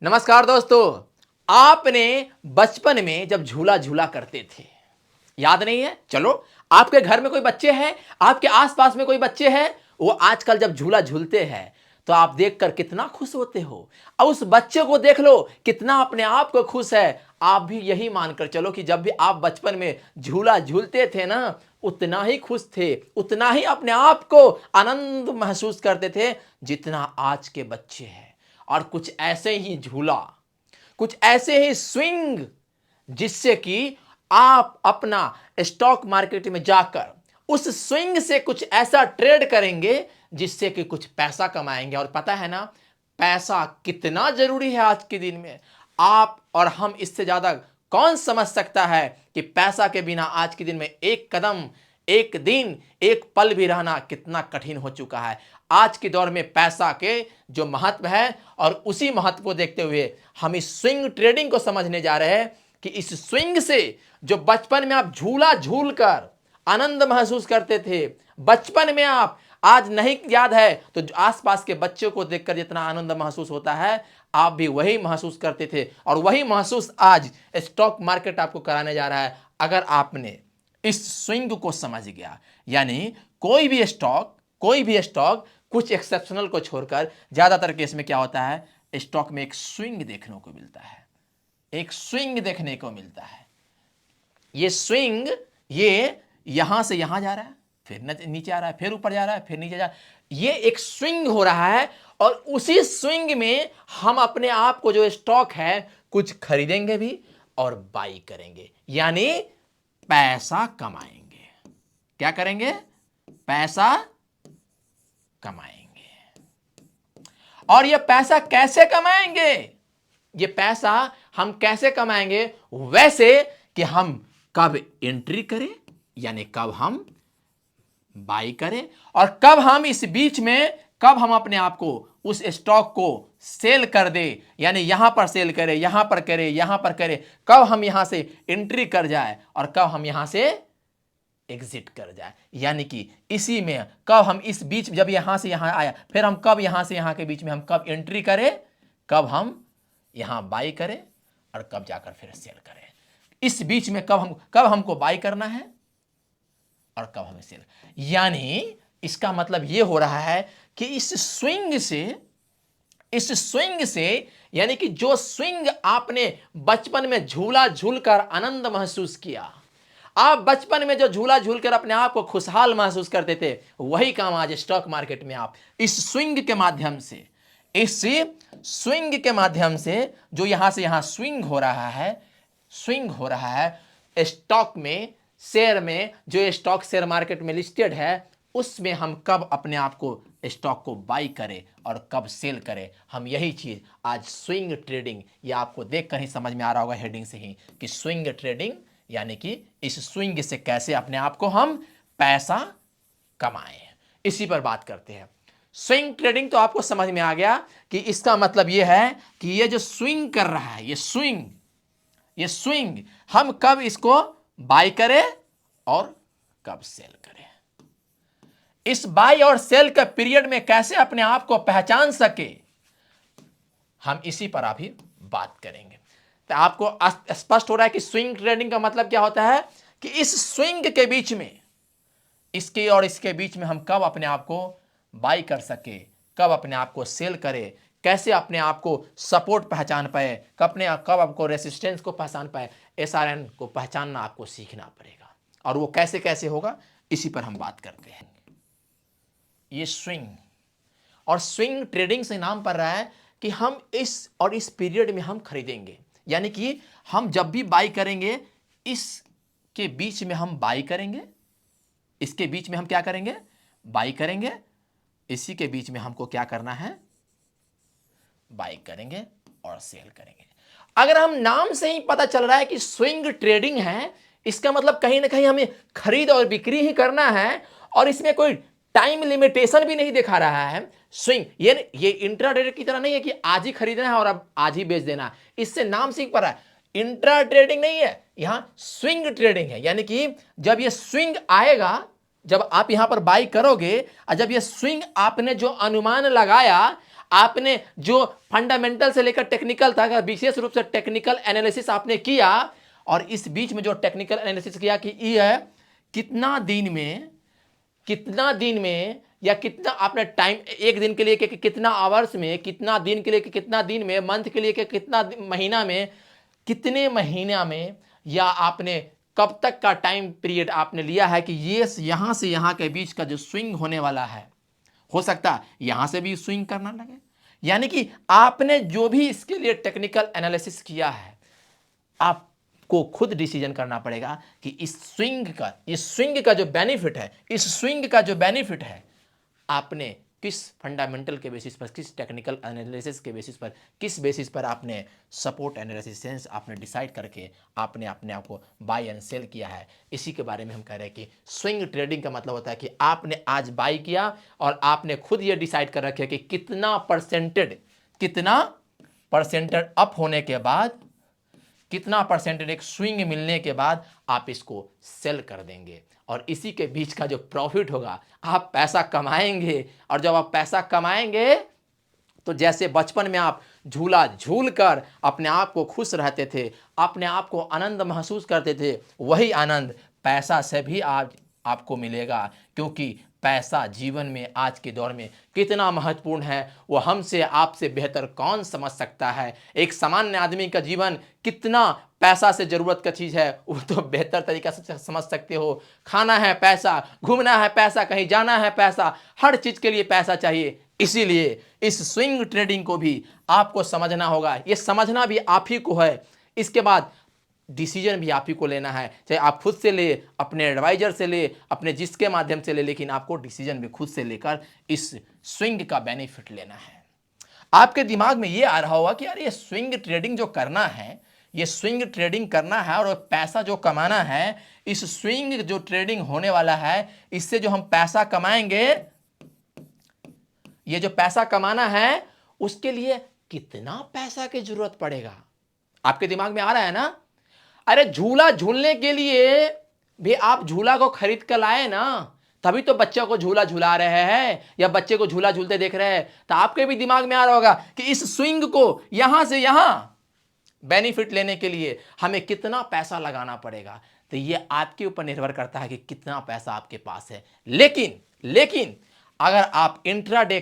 नमस्कार दोस्तों। आपने बचपन में जब झूला झूला करते थे, याद नहीं है? चलो, आपके घर में कोई बच्चे हैं, आपके आसपास में कोई बच्चे हैं, वो आजकल जब झूला झूलते हैं तो आप देखकर कितना खुश होते हो। अब उस बच्चे को देख लो कितना अपने आप को खुश है। आप भी यही मानकर चलो कि जब भी आप बचपन में झूला झूलते थे ना, उतना ही खुश थे, उतना ही अपने आप को आनंद महसूस करते थे जितना आज के बच्चे हैं। और कुछ ऐसे ही झूला, कुछ ऐसे ही स्विंग, जिससे कि आप अपना स्टॉक मार्केट में जाकर उस स्विंग से कुछ ऐसा ट्रेड करेंगे जिससे कि कुछ पैसा कमाएंगे। और पता है ना, पैसा कितना जरूरी है आज के दिन में। आप और हम इससे ज्यादा कौन समझ सकता है कि पैसा के बिना आज के दिन में एक कदम, एक दिन, एक पल भी रहना कितना कठिन हो चुका है। आज के दौर में पैसा के जो महत्व है, और उसी महत्व को देखते हुए हम इस स्विंग ट्रेडिंग को समझने जा रहे हैं कि इस स्विंग से जो बचपन में आप झूला झूल कर आनंद महसूस करते थे, बचपन में आप आज नहीं याद है तो आसपास के बच्चों को देखकर जितना आनंद महसूस होता है, आप भी वही महसूस करते थे। और वही महसूस आज स्टॉक मार्केट आपको कराने जा रहा है, अगर आपने इस स्विंग को समझ गया। यानी कोई भी स्टॉक कुछ एक्सेप्शनल को छोड़कर ज्यादातर केस में क्या होता है, स्टॉक में एक स्विंग देखने को मिलता है, एक स्विंग देखने को मिलता है। ये स्विंग, ये यहां से यहां जा रहा है, फिर नीचे आ रहा है, फिर ऊपर जा रहा है, फिर नीचे जा रहा है। ये एक स्विंग हो रहा है, और उसी स्विंग में हम अपने आप को जो स्टॉक है कुछ खरीदेंगे भी और बाई करेंगे, यानी पैसा कमाएंगे। क्या करेंगे? पैसा कमाएंगे। और ये पैसा कैसे कमाएंगे? ये पैसा हम कैसे कमाएंगे? वैसे कि हम कब एंट्री करें, यानी कब हम बाई करें, और कब हम इस बीच में, कब हम अपने आप को उस स्टॉक को सेल कर दे, यानी यहां पर सेल करें, यहां पर करें, यहां पर करें, कब हम यहां से एंट्री कर जाए और कब हम यहां से एग्जिट कर जाए। यानी कि इसी में कब हम इस बीच, जब यहां से यहां आया, फिर हम कब यहां से यहां के बीच में हम कब एंट्री करें, कब हम यहां बाई करें और कब जाकर फिर सेल करें। इस बीच में कब हमको बाई करना है और कब हमें सेल। यानी इसका मतलब यह हो रहा है कि इस स्विंग से यानी कि जो स्विंग आपने बचपन में झूला झूलकर आनंद महसूस किया, आप बचपन में जो झूला झूलकर अपने आप को खुशहाल महसूस करते थे, वही काम आज स्टॉक मार्केट में आप इस स्विंग के माध्यम से जो यहां से यहां स्विंग हो रहा है स्टॉक में, शेयर में, जो स्टॉक शेयर मार्केट में लिस्टेड है, उसमें हम कब अपने आप को स्टॉक को बाई करें और कब सेल करें। हम यही चीज आज स्विंग ट्रेडिंग, या आपको देखकर ही समझ में आ रहा होगा हेडिंग से ही कि स्विंग ट्रेडिंग, यानी कि इस स्विंग से कैसे अपने आप को हम पैसा कमाएं, इसी पर बात करते हैं। स्विंग ट्रेडिंग तो आपको समझ में आ गया कि इसका मतलब यह है कि ये जो स्विंग कर रहा है, ये स्विंग हम कब इसको बाई करें और कब सेल करें। इस बाई और सेल के पीरियड में कैसे अपने आप को पहचान सके, हम इसी पर अभी बात करेंगे। तो आपको स्पष्ट हो रहा है कि स्विंग ट्रेडिंग का मतलब क्या होता है कि इस स्विंग के बीच में, इसके और इसके बीच में हम कब अपने आप को बाई कर सके, कब अपने आप को सेल करें, कैसे अपने आप को सपोर्ट पहचान पाए, कब आपको रेसिस्टेंस को पहचान पाए। एसआरएन को पहचानना आपको सीखना पड़ेगा, और वो कैसे कैसे होगा, इसी पर हम बात करते हैं। ये स्विंग ट्रेडिंग से नाम पड़ रहा है कि हम इस पीरियड में हम खरीदेंगे, यानी कि हम जब भी बाई करेंगे, इसके बीच में हम बाई करेंगे, इसके बीच में हम क्या करेंगे, बाई करेंगे, इसी के बीच में हमको क्या करना है, बाई करेंगे और सेल करेंगे। अगर हम नाम से ही पता चल रहा है कि स्विंग ट्रेडिंग है, इसका मतलब कहीं ना कहीं हमें खरीद और बिक्री ही करना है, और इसमें कोई टाइम लिमिटेशन भी नहीं दिखा रहा है। स्विंग ये इंट्राडे की तरह नहीं है कि आज ही खरीदना है और अब आज ही बेच देना है। इससे नाम से ही पता है इंट्रा ट्रेडिंग नहीं है, यहां स्विंग ट्रेडिंग है। यानी कि जब ये स्विंग आएगा, जब आप यहां पर बाई करोगे, और जब ये स्विंग आपने जो अनुमान लगाया, आपने जो फंडामेंटल से लेकर टेक्निकल तक विशेष रूप से टेक्निकल एनालिसिस आपने किया, और इस बीच में जो टेक्निकल एनालिसिस किया कि ये कितना दिन में या कितना आपने टाइम, एक दिन के लिए कि कितना आवर्स में, कितना दिन के लिए कि कितना दिन में, मंथ के लिए कि कितना महीना में, कितने महीना में, या आपने कब तक का टाइम पीरियड आपने लिया है कि ये यहां से यहां के बीच का जो स्विंग होने वाला है, हो सकता है यहां से भी स्विंग करना लगे। यानी कि आपने जो भी इसके लिए टेक्निकल एनालिसिस किया है, आपको खुद डिसीजन करना पड़ेगा कि इस स्विंग का जो बेनिफिट है, आपने किस फंडामेंटल के बेसिस पर, किस टेक्निकल एनालिसिस के बेसिस पर, किस बेसिस पर आपने सपोर्ट एंड रेजिस्टेंस आपने डिसाइड करके आपने अपने आप को बाय एंड सेल किया है। इसी के बारे में हम कह रहे हैं कि स्विंग ट्रेडिंग का मतलब होता है कि आपने आज बाय किया और आपने खुद ये डिसाइड कर रखे कि कितना परसेंटेज अप होने के बाद, कितना परसेंटेज एक स्विंग मिलने के बाद आप इसको सेल कर देंगे, और इसी के बीच का जो प्रॉफिट होगा, आप पैसा कमाएंगे। और जब आप पैसा कमाएंगे तो जैसे बचपन में आप झूला झूल कर अपने आप को खुश रहते थे, अपने आप को आनंद महसूस करते थे, वही आनंद पैसा से भी आज आपको मिलेगा। क्योंकि पैसा जीवन में आज के दौर में कितना महत्वपूर्ण है, वो हमसे आपसे बेहतर कौन समझ सकता है। एक सामान्य आदमी का जीवन कितना पैसा से जरूरत का चीज़ है, वो तो बेहतर तरीका से समझ सकते हो। खाना है पैसा, घूमना है पैसा, कहीं जाना है पैसा, हर चीज़ के लिए पैसा चाहिए। इसीलिए इस स्विंग ट्रेडिंग को भी आपको समझना होगा। ये समझना भी आप ही को है। इसके बाद डिसीजन भी आप ही को लेना है, चाहे आप खुद से ले, अपने एडवाइजर से ले, अपने जिसके माध्यम से ले, लेकिन आपको डिसीजन भी खुद से लेकर इस स्विंग का बेनिफिट लेना है। आपके दिमाग में ये आ रहा होगा कि यार ये स्विंग ट्रेडिंग जो करना है, ये स्विंग ट्रेडिंग करना है और पैसा जो कमाना है, इस स्विंग जो ट्रेडिंग होने वाला है, इससे जो हम पैसा कमाएंगे, ये जो पैसा कमाना है, उसके लिए कितना पैसा की जरूरत पड़ेगा? आपके दिमाग में आ रहा है ना? अरे झूला झूलने के लिए भी आप झूला को खरीद कर लाए ना, तभी तो बच्चों को झूला झूला रहे हैं या बच्चे को झूला झूलते देख रहे हैं। तो आपके भी दिमाग में आ रहा होगा कि इस स्विंग को यहां से यहां बेनिफिट लेने के लिए हमें कितना पैसा लगाना पड़ेगा। तो ये आपके ऊपर निर्भर करता है कि कितना पैसा आपके पास है। लेकिन अगर आप इंट्राडे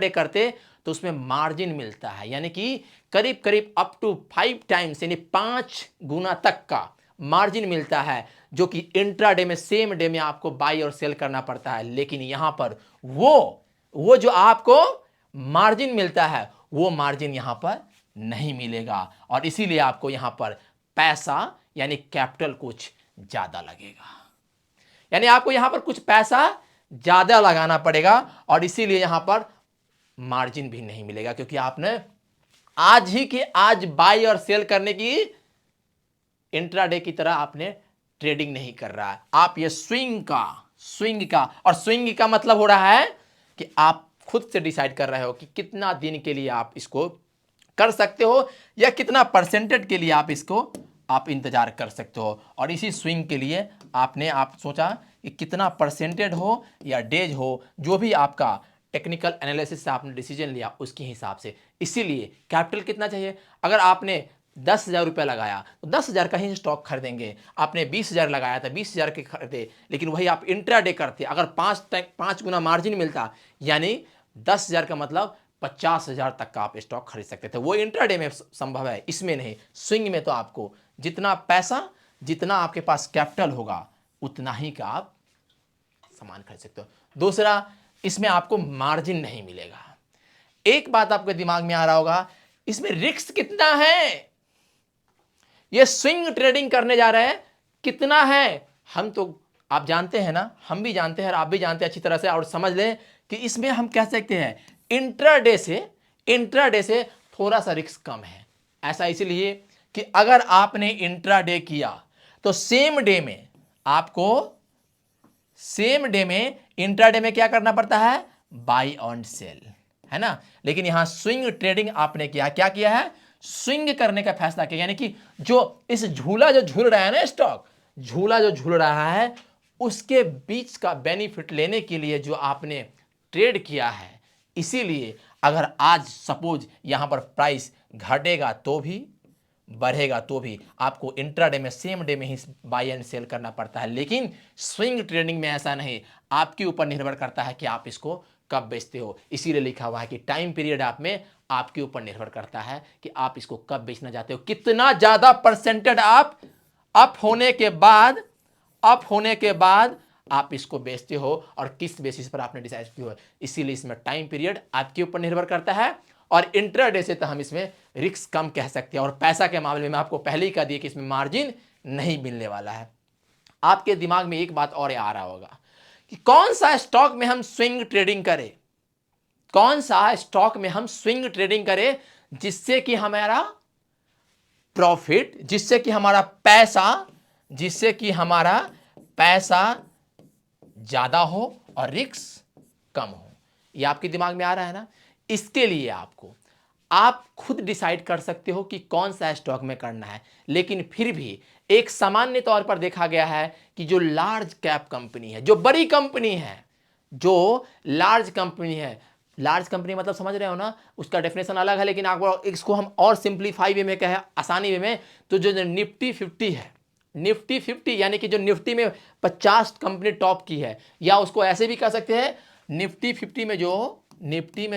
करते तो उसमें मार्जिन मिलता है, यानी कि करीब करीब अप टू 5 टाइम्स, यानी 5 गुना तक का मार्जिन मिलता है, जो कि इंट्राडे में सेम डे में आपको बाई और सेल करना पड़ता है। लेकिन यहां पर वो जो आपको मार्जिन मिलता है, वो मार्जिन यहां पर नहीं मिलेगा, और इसीलिए आपको यहां पर पैसा यानी कैपिटल कुछ ज्यादा लगेगा, यानी आपको यहां पर कुछ पैसा ज्यादा लगाना पड़ेगा, और इसीलिए यहां पर मार्जिन भी नहीं मिलेगा, क्योंकि आपने आज ही के आज बाई और सेल करने की इंट्राडे की तरह आपने ट्रेडिंग नहीं कर रहा है। आप ये स्विंग का मतलब हो रहा है कि आप खुद से डिसाइड कर रहे हो कि कितना दिन के लिए आप इसको कर सकते हो या कितना परसेंटेज के लिए आप इसको आप इंतजार कर सकते हो। और इसी स्विंग के लिए आप सोचा कि कितना परसेंटेज हो या डेज हो, जो भी आपका टेक्निकल एनालिसिस से आपने डिसीजन लिया उसके हिसाब से। इसीलिए कैपिटल कितना चाहिए? अगर आपने 10,000 रुपये लगाया तो 10,000 का ही स्टॉक खरीदेंगे। आपने 20,000 लगाया था 20,000 के खरीदे, लेकिन वही आप इंट्राडे करते, अगर 5 गुना मार्जिन मिलता, यानी 10,000 का मतलब 50,000 तक का आप स्टॉक खरीद सकते थे। वो इंट्राडे में संभव है, इसमें नहीं। स्विंग में तो आपको जितना पैसा, जितना आपके पास कैपिटल होगा, उतना ही का आप सामान खरीद सकते हो। दूसरा, इसमें आपको मार्जिन नहीं मिलेगा। एक बात आपके दिमाग में आ रहा होगा, इसमें रिस्क कितना है? ये स्विंग ट्रेडिंग करने जा रहे हैं, कितना है? हम तो, आप जानते हैं ना, हम भी जानते हैं और आप भी जानते हैं अच्छी तरह से, और समझ लें कि इसमें हम कह सकते हैं इंट्राडे से थोड़ा सा रिस्क कम है। ऐसा इसलिए कि अगर आपने इंट्राडे किया तो सेम डे में इंट्राडे में क्या करना पड़ता है? बाई एंड सेल, है ना। लेकिन यहां स्विंग ट्रेडिंग आपने किया, क्या किया है? स्विंग करने का फैसला किया, यानी कि जो इस झूला जो झूल रहा है ना, स्टॉक झूला जो झूल रहा है, उसके बीच का बेनिफिट लेने के लिए जो आपने ट्रेड किया है, इसीलिए अगर आज सपोज यहां पर प्राइस घटेगा तो भी, बढ़ेगा तो भी आपको इंट्राडे में, सेम डे में ही बाय एंड सेल करना पड़ता है। लेकिन स्विंग ट्रेडिंग में ऐसा नहीं, आपके ऊपर निर्भर करता है कि आप इसको कब बेचते हो। इसीलिए लिखा हुआ है कि टाइम पीरियड आप में आपके ऊपर निर्भर करता है कि आप इसको कब बेचना चाहते हो, कितना ज्यादा परसेंटेज आप अप होने के बाद आप इसको बेचते हो और किस बेसिस पर आपने डिसाइड किया हो। इसीलिए इसमें टाइम पीरियड आपके ऊपर निर्भर करता है और इंट्राडे से तो हम इसमें रिस्क कम कह सकते हैं। और पैसा के मामले में आपको पहले ही कह दिया कि इसमें मार्जिन नहीं मिलने वाला है। आपके दिमाग में एक बात और आ रहा होगा कि कौन सा स्टॉक में हम स्विंग ट्रेडिंग करें, कौन सा स्टॉक में हम स्विंग ट्रेडिंग करें जिससे कि हमारा प्रॉफिट, जिससे कि हमारा पैसा ज्यादा हो और रिस्क कम हो। ये आपके दिमाग में आ रहा है ना। इसके लिए आप खुद डिसाइड कर सकते हो कि कौन सा स्टॉक में करना है। लेकिन फिर भी एक सामान्य तौर पर देखा गया है कि जो लार्ज कैप कंपनी है, जो बड़ी कंपनी है, जो लार्ज कंपनी मतलब समझ रहे हो ना, उसका डेफिनेशन अलग है। लेकिन आपको इसको हम और सिंप्लीफाई वे में कहें, आसानी वे में, तो जो निफ्टी 50 है, निफ्टी 50 यानी कि जो निफ्टी में 50 कंपनी टॉप की है, या उसको ऐसे भी कह सकते हैं निफ्टी 50 में जो निफ्टी 50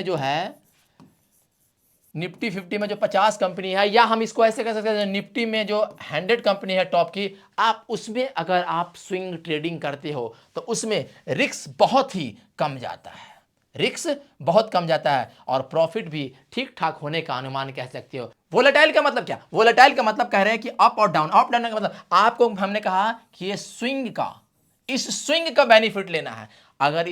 में जो 50 कंपनी है, या हम इसको ऐसे कह सकते हैं निफ्टी में जो 100 कंपनी है टॉप की, आप उसमें अगर आप स्विंग ट्रेडिंग करते हो तो उसमें रिस्क बहुत ही कम जाता है, रिस्क बहुत कम जाता है और प्रॉफिट भी ठीक ठाक होने का अनुमान कह सकते हो। वोलेटाइल का मतलब क्या? वोलेटाइल का मतलब कह रहे हैं कि अप और डाउन। अप डाउन का मतलब आपको हमने कहा कि ये इस स्विंग का बेनिफिट लेना है। अगर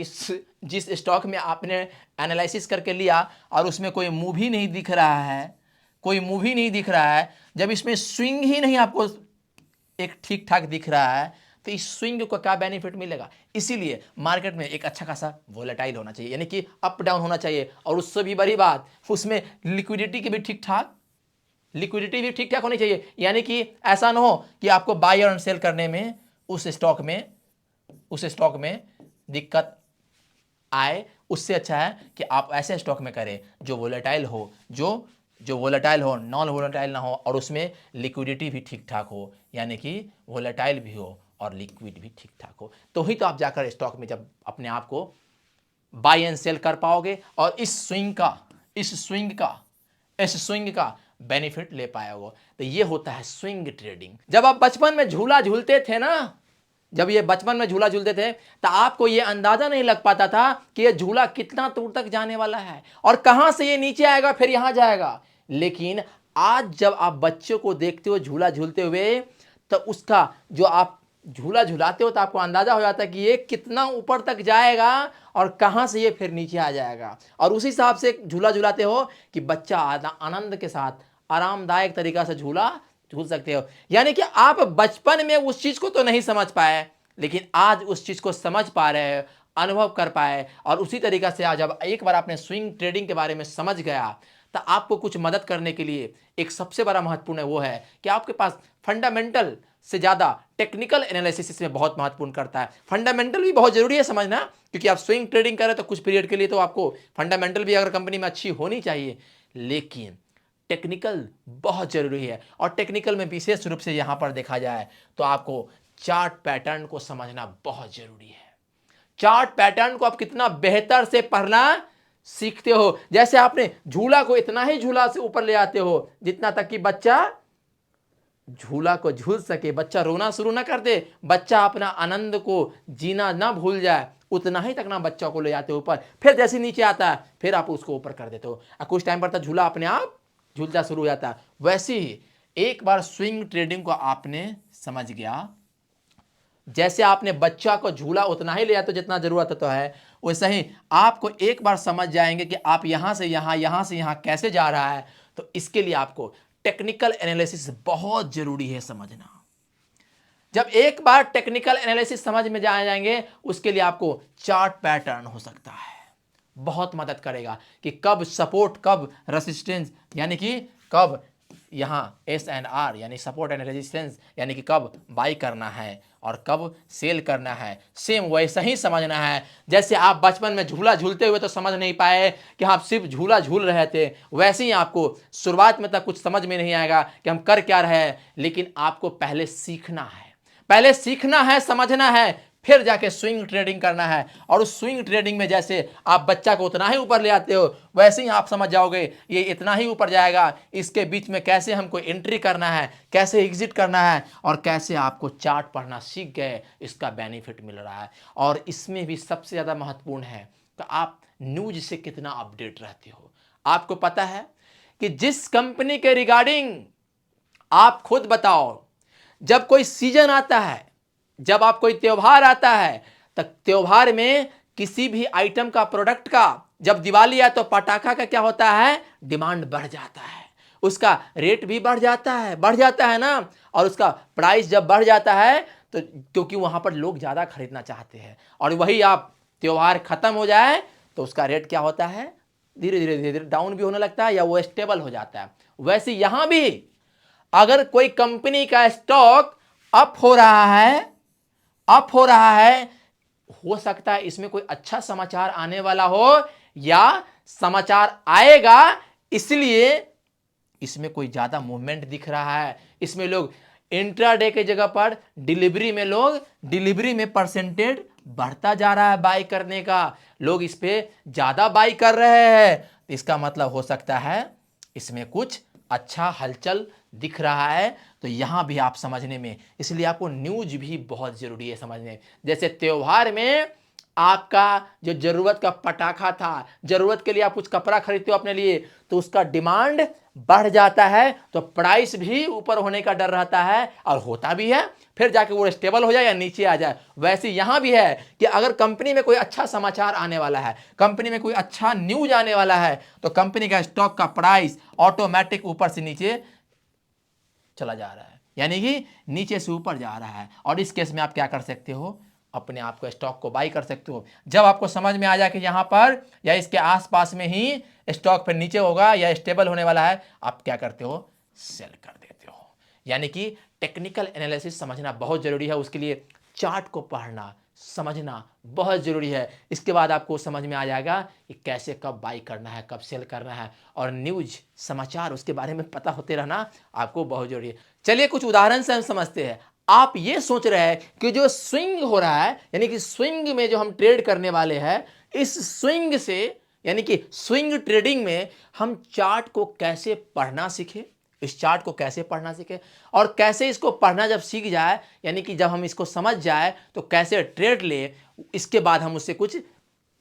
जिस स्टॉक में आपने एनालिसिस करके लिया और उसमें कोई मूव ही नहीं दिख रहा है, जब इसमें स्विंग ही नहीं आपको एक ठीक ठाक दिख रहा है, तो इस स्विंग को क्या बेनिफिट मिलेगा? इसीलिए मार्केट में एक अच्छा खासा वोलेटाइल होना चाहिए, यानी कि अप डाउन होना चाहिए। और उससे भी बड़ी बात, उसमें लिक्विडिटी भी ठीक ठाक होनी चाहिए। यानी कि ऐसा ना हो कि आपको बाय और सेल करने में उस स्टॉक में दिक्कत आए। उससे अच्छा है कि आप ऐसे स्टॉक में करें जो वोलेटाइल हो, नॉन वोलेटाइल ना हो, और उसमें लिक्विडिटी भी ठीक ठाक हो, यानी कि वोलेटाइल भी हो और लिक्विड भी ठीक ठाक हो। तो ही तो आप जाकर स्टॉक में जब अपने आप को बाय एंड सेल कर पाओगे और इस स्विंग का बेनिफिट ले पाओगे। तो ये होता है स्विंग ट्रेडिंग। जब आप बचपन में झूला झूलते थे ना, तो आपको ये अंदाजा नहीं लग पाता था कि ये झूला कितना दूर तक जाने वाला है और कहां से ये नीचे आएगा फिर यहां जाएगा। लेकिन आज जब आप बच्चों को देखते हो झूला झूलते हुए, तो उसका जो आप झूला झूलाते हो तो आपको अंदाजा हो जाता है कि ये कितना ऊपर तक जाएगा और कहां से ये फिर नीचे आ जाएगा। और उसी हिसाब से झूला झूलाते हो कि बच्चा आनंद के साथ आरामदायक तरीका से झूला झूल सकते हो। यानी कि आप बचपन में उस चीज को तो नहीं समझ पाए, लेकिन आज उस चीज को समझ पा रहे हैं, अनुभव कर पाए। और उसी तरीका से आज जब एक बार आपने स्विंग ट्रेडिंग के बारे में समझ गया, तो आपको कुछ मदद करने के लिए एक सबसे बड़ा महत्वपूर्ण है वो है कि आपके पास फंडामेंटल से ज्यादा टेक्निकल एनालिसिस इसमें बहुत महत्वपूर्ण करता है। फंडामेंटल भी बहुत जरूरी है समझना, क्योंकि आप स्विंग ट्रेडिंग कर रहे हो तो कुछ पीरियड के लिए तो आपको फंडामेंटल भी अगर कंपनी में अच्छी होनी चाहिए, लेकिन टेक्निकल बहुत जरूरी है। और टेक्निकल में विशेष रूप से यहां पर देखा जाए तो आपको चार्ट पैटर्न को समझना बहुत जरूरी है। चार्ट पैटर्न को आप कितना बेहतर से पढ़ना सीखते हो। जैसे आपने झूला को इतना ही झूला से ऊपर ले आते हो जितना तक कि बच्चा झूला को झूल सके, बच्चा रोना शुरू ना कर दे, बच्चा अपना आनंद को जीना ना भूल जाए, उतना ही तक ना बच्चा को ले जाते हो ऊपर। फिर जैसे नीचे आता है फिर आप उसको ऊपर कर देते हो। कुछ टाइम पर तो झूला अपने आप झूलता शुरू हो जाता है। वैसे ही एक बार स्विंग ट्रेडिंग को आपने समझ गया, जैसे आपने बच्चा को झूला उतना ही ले जाते जितना जरूरत तो है, वैसे ही आपको एक बार समझ जाएंगे कि आप यहां से यहां कैसे जा रहा है। तो इसके लिए आपको टेक्निकल एनालिसिस बहुत जरूरी है समझना। जब एक बार टेक्निकल एनालिसिस समझ में जाएंगे, उसके लिए आपको चार्ट पैटर्न हो सकता है, बहुत मदद करेगा कि कब सपोर्ट कब रेसिस्टेंस, यानी कि कब यहाँ S&R यानी सपोर्ट एंड रेजिस्टेंस यानी कि कब बाई करना है और कब सेल करना है, सेम वैसा ही समझना है। जैसे आप बचपन में झूला झूलते हुए तो समझ नहीं पाए कि आप सिर्फ झूला झूल रहे थे, वैसे ही आपको शुरुआत में तक कुछ समझ में नहीं आएगा कि हम कर क्या रहे हैं, लेकिन आपको पहले सीखना है, पहले सीखना है, समझना है, फिर जाके स्विंग ट्रेडिंग करना है। और उस स्विंग ट्रेडिंग में जैसे आप बच्चा को उतना ही ऊपर ले आते हो, वैसे ही आप समझ जाओगे ये इतना ही ऊपर जाएगा, इसके बीच में कैसे हमको एंट्री करना है, कैसे एग्जिट करना है, और कैसे आपको चार्ट पढ़ना सीख गए, इसका बेनिफिट मिल रहा है। और इसमें भी सबसे ज़्यादा महत्वपूर्ण है कि आप न्यूज से कितना अपडेट रहते हो। आपको पता है कि जिस कंपनी के रिगार्डिंग आप खुद बताओ, जब कोई सीजन आता है, जब आप कोई त्योहार आता है, तो त्योहार में किसी भी आइटम का, प्रोडक्ट का, जब दिवाली है तो पटाखा का क्या होता है, डिमांड बढ़ जाता है, उसका रेट भी बढ़ जाता है ना। और उसका प्राइस जब बढ़ जाता है तो क्योंकि वहां पर लोग ज्यादा खरीदना चाहते हैं, और वही आप त्योहार खत्म हो जाए तो उसका रेट क्या होता है, धीरे धीरे डाउन भी होने लगता है या वो स्टेबल हो जाता है। वैसे यहां भी अगर कोई कंपनी का स्टॉक अप हो रहा है, हो सकता है इसमें कोई अच्छा समाचार आने वाला हो या समाचार आएगा, इसलिए इसमें कोई ज्यादा मूवमेंट दिख रहा है। इसमें लोग इंट्राडे के जगह पर डिलीवरी में परसेंटेज बढ़ता जा रहा है, बाई करने का लोग इस पे ज्यादा बाई कर रहे हैं। इसका मतलब हो सकता है इसमें कुछ अच्छा हलचल दिख रहा है। तो यहां भी आप समझने में, इसलिए आपको न्यूज भी बहुत जरूरी है समझने। जैसे त्योहार में आपका जो जरूरत का पटाखा था, जरूरत के लिए आप कुछ कपड़ा खरीदते हो अपने लिए, तो उसका डिमांड बढ़ जाता है, तो प्राइस भी ऊपर होने का डर रहता है, और होता भी है, फिर जाके वो स्टेबल हो जाए या नीचे आ जाए। वैसे यहां भी है कि अगर कंपनी में कोई अच्छा समाचार आने वाला है, कंपनी में कोई अच्छा न्यूज आने वाला है, तो कंपनी का स्टॉक का प्राइस ऑटोमेटिक ऊपर से नीचे चला जा रहा है, यानी कि नीचे से ऊपर जा रहा है। और इस केस में आप क्या कर सकते हो, अपने आप को स्टॉक को बाई कर सकते हो। जब आपको समझ में आ जाए कि यहां पर या इसके आसपास में ही स्टॉक पर नीचे होगा या स्टेबल होने वाला है, आप क्या करते हो, सेल कर देते हो। यानी कि टेक्निकल एनालिसिस समझना बहुत जरूरी है, उसके लिए चार्ट को पढ़ना समझना बहुत जरूरी है। इसके बाद आपको समझ में आ जाएगा कि कैसे कब बाई करना है, कब सेल करना है, और न्यूज समाचार उसके बारे में पता होते रहना आपको बहुत जरूरी है। चलिए कुछ उदाहरण से हम समझते हैं। आप ये सोच रहे हैं कि जो स्विंग हो रहा है, यानी कि स्विंग में जो हम ट्रेड करने वाले हैं, इस स्विंग से यानी कि स्विंग ट्रेडिंग में हम चार्ट को कैसे पढ़ना सीखें, इस चार्ट को कैसे पढ़ना सीखे, और कैसे इसको पढ़ना जब सीख जाए, यानी कि जब हम इसको समझ जाए तो कैसे ट्रेड ले, इसके बाद हम उससे कुछ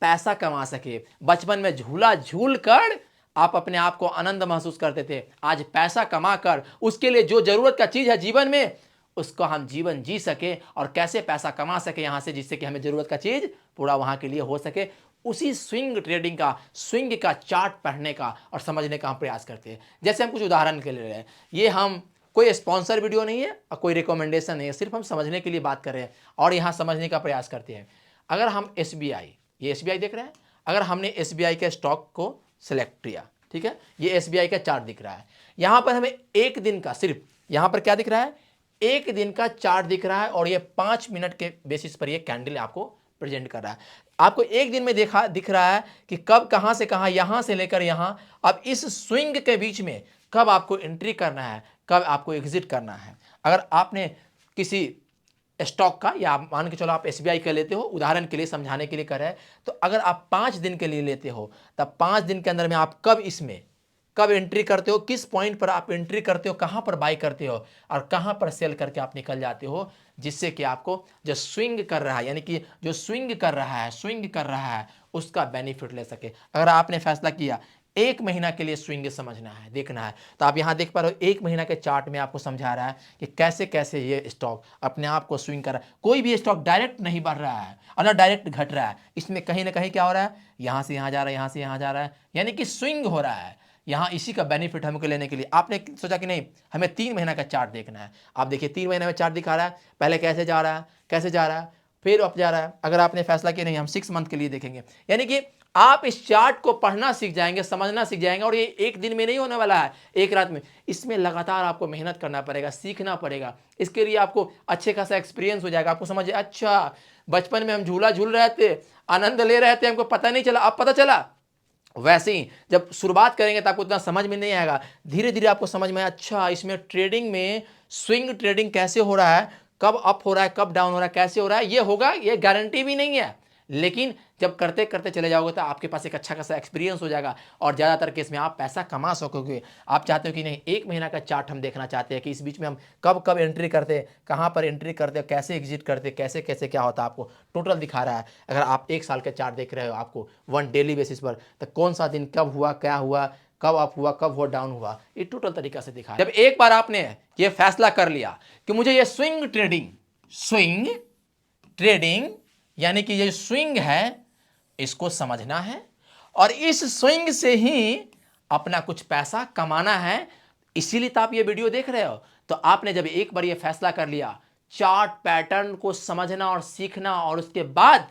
पैसा कमा सके। बचपन में झूला झूल कर आप अपने आप को आनंद महसूस करते थे, आज पैसा कमा कर उसके लिए जो जरूरत का चीज है जीवन में, उसको हम जीवन जी सके, और कैसे पैसा कमा सके यहां से, जिससे कि हमें जरूरत का चीज पूरा वहां के लिए हो सके। उसी स्विंग ट्रेडिंग का, स्विंग का चार्ट पढ़ने का और समझने का हम प्रयास करते हैं। जैसे हम कुछ उदाहरण के लिए ले रहे हैं, ये हम कोई स्पॉन्सर वीडियो नहीं है और कोई रिकमेंडेशन नहीं है, सिर्फ हम समझने के लिए बात कर रहे हैं और यहाँ समझने का प्रयास करते हैं। अगर हम SBI, ये SBI देख रहे हैं, अगर हमने SBI के स्टॉक को सिलेक्ट किया, ठीक है, ये SBI का चार्ट दिख रहा है, यहाँ पर हमें एक दिन का, सिर्फ यहाँ पर क्या दिख रहा है, एक दिन का चार्ट दिख रहा है, और ये 5 मिनट के बेसिस पर ये कैंडल आपको प्रेजेंट कर रहा है। आपको एक दिन में दिख रहा है कि कब कहां से कहां, यहां से लेकर यहां, अब इस स्विंग के बीच में कब आपको एंट्री करना है, कब आपको एग्जिट करना है। अगर आपने किसी स्टॉक का, या मान के चलो आप SBI का लेते हो, उदाहरण के लिए समझाने के लिए कर रहे हैं, तो अगर आप 5 दिन के लिए लेते हो, तब 5 दिन के अंदर में आप कब एंट्री करते हो, किस पॉइंट पर आप एंट्री करते हो, कहां पर बाई करते हो, और कहां पर सेल करके आप निकल जाते हो, जिससे कि आपको जो स्विंग कर रहा है, यानी कि जो स्विंग कर रहा है उसका बेनिफिट ले सके। अगर आपने फैसला किया 1 महीना के लिए स्विंग समझना है, देखना है, तो आप यहां देख पा रहे हो 1 महीना के चार्ट में आपको समझा रहा है कि कैसे कैसे ये स्टॉक अपने आप को स्विंग कर रहा है। कोई भी स्टॉक डायरेक्ट नहीं बढ़ रहा है और ना डायरेक्ट घट रहा है, इसमें कहीं ना कहीं क्या हो रहा है, यहां से यहां जा रहा है, यहां से यहां जा रहा है, यानी कि स्विंग हो रहा है। यहाँ इसी का बेनिफिट हमको लेने के लिए आपने सोचा कि नहीं, हमें 3 महीना का चार्ट देखना है। आप देखिए 3 महीने में चार्ट दिखा रहा है, पहले कैसे जा रहा है, फिर अप जा रहा है। अगर आपने फैसला किया नहीं हम 6 मंथ के लिए देखेंगे, यानी कि आप इस चार्ट को पढ़ना सीख जाएंगे, समझना सीख जाएंगे, और ये एक दिन में नहीं होने वाला है, एक रात में। इसमें लगातार आपको मेहनत करना पड़ेगा, सीखना पड़ेगा। इसके लिए आपको अच्छे खासा एक्सपीरियंस हो जाएगा। आपको समझ, अच्छा बचपन में हम झूला झूल रहे थे, आनंद ले रहे थे, हमको पता नहीं चला, अब पता चला। वैसे ही जब शुरुआत करेंगे तो आपको उतना समझ में नहीं आएगा, धीरे धीरे आपको समझ में, अच्छा इसमें ट्रेडिंग में स्विंग ट्रेडिंग कैसे हो रहा है, कब अप हो रहा है, कब डाउन हो रहा है, कैसे हो रहा है, ये होगा, ये गारंटी भी नहीं है। लेकिन जब करते करते चले जाओगे तो आपके पास एक अच्छा खासा एक्सपीरियंस हो जाएगा, और ज़्यादातर केस में आप पैसा कमा सकोगे। आप चाहते हो कि नहीं, एक महीना का चार्ट हम देखना चाहते हैं कि इस बीच में हम कब कब एंट्री करते, कहाँ पर एंट्री करते, कैसे एग्जिट करते, कैसे कैसे क्या होता है, आपको टोटल दिखा रहा है। अगर आप एक साल के चार्ट देख रहे हो, आपको वन डेली बेसिस पर, तो कौन सा दिन कब हुआ, क्या हुआ, कब अप हुआ, कब हुआ डाउन हुआ, ये टोटल तरीका से दिखा। जब एक बार आपने ये फैसला कर लिया कि मुझे ये स्विंग ट्रेडिंग यानी कि ये स्विंग है, इसको समझना है, और इस स्विंग से ही अपना कुछ पैसा कमाना है, इसीलिए तो आप ये वीडियो देख रहे हो। तो आपने जब एक बार ये फैसला कर लिया, चार्ट पैटर्न को समझना और सीखना, और उसके बाद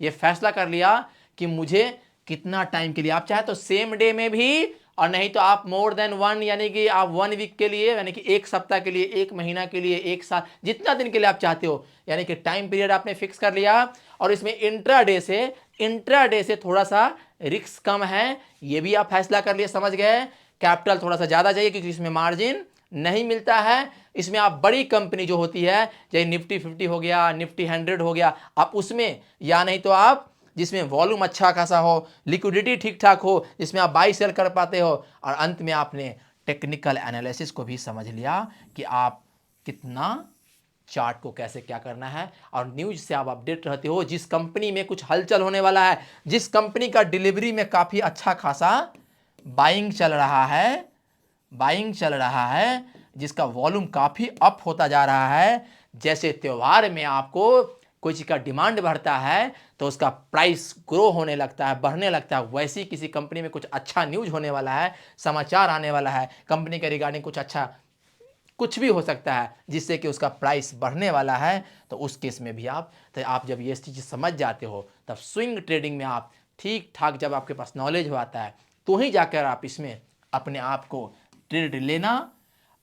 ये फैसला कर लिया कि मुझे कितना टाइम के लिए, आप चाहे तो सेम डे में भी, और नहीं तो आप मोर देन वन, यानी कि आप 1 वीक के लिए, यानी कि एक सप्ताह के लिए, एक महीना के लिए, एक साल, जितना दिन के लिए आप चाहते हो, यानी कि टाइम पीरियड आपने फिक्स कर लिया। और इसमें इंट्राडे से थोड़ा सा रिस्क कम है, ये भी आप फैसला कर लिए, समझ गए। कैपिटल थोड़ा सा ज़्यादा चाहिए क्योंकि इसमें मार्जिन नहीं मिलता है। इसमें आप बड़ी कंपनी जो होती है, जैसे निफ्टी 50 हो गया, निफ्टी 100 हो गया, आप उसमें, या नहीं तो आप जिसमें वॉल्यूम अच्छा खासा हो, लिक्विडिटी ठीक ठाक हो, जिसमें आप बाई सेल कर पाते हो, और अंत में आपने टेक्निकल एनालिसिस को भी समझ लिया कि आप कितना चार्ट को कैसे क्या करना है, और न्यूज से आप अपडेट रहते हो। जिस कंपनी में कुछ हलचल होने वाला है, जिस कंपनी का डिलीवरी में काफ़ी अच्छा खासा बाइंग चल रहा है, जिसका वॉल्यूम काफ़ी अप होता जा रहा है, जैसे त्योहार में आपको कोई चीज़ का डिमांड बढ़ता है तो उसका प्राइस ग्रो होने लगता है, बढ़ने लगता है, वैसे ही किसी कंपनी में कुछ अच्छा न्यूज होने वाला है, समाचार आने वाला है, कंपनी के रिगार्डिंग कुछ अच्छा, कुछ भी हो सकता है जिससे कि उसका प्राइस बढ़ने वाला है, तो उस केस में भी आप जब ये चीज़ समझ जाते हो, तब स्विंग ट्रेडिंग में आप ठीक ठाक, जब आपके पास नॉलेज हो आता है, तो ही जाकर आप इसमें अपने आप को ट्रेड लेना